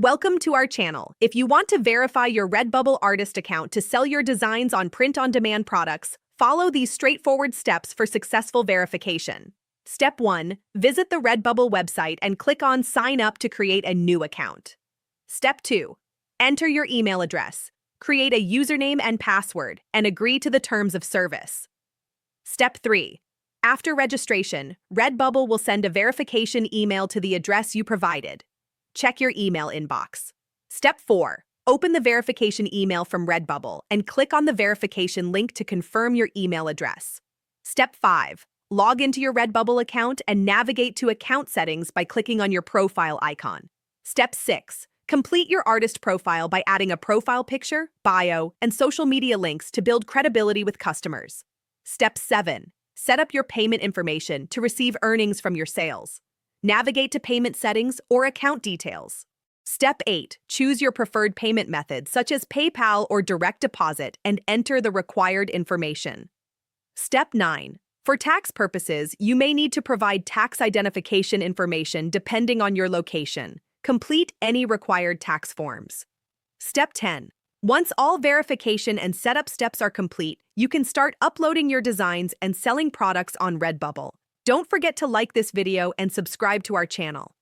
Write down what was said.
Welcome to our channel. If you want to verify your Redbubble artist account to sell your designs on print-on-demand products, follow these straightforward steps for successful verification. Step 1. Visit the Redbubble website and click on Sign Up to create a new account. Step 2. Enter your email address, create a username and password, and agree to the terms of service. Step 3. After registration, Redbubble will send a verification email to the address you provided. Check your email inbox. Step 4. Open the verification email from Redbubble and click on the verification link to confirm your email address. Step 5. Log into your Redbubble account and navigate to account settings by clicking on your profile icon. Step 6. Complete your artist profile by adding a profile picture, bio, and social media links to build credibility with customers. Step 7. Set up your payment information to receive earnings from your sales. Navigate to payment settings or account details. Step 8. Choose your preferred payment method, such as PayPal or direct deposit, and enter the required information. Step 9. For tax purposes, you may need to provide tax identification information depending on your location. Complete any required tax forms. Step 10. Once all verification and setup steps are complete, you can start uploading your designs and selling products on Redbubble. Don't forget to like this video and subscribe to our channel.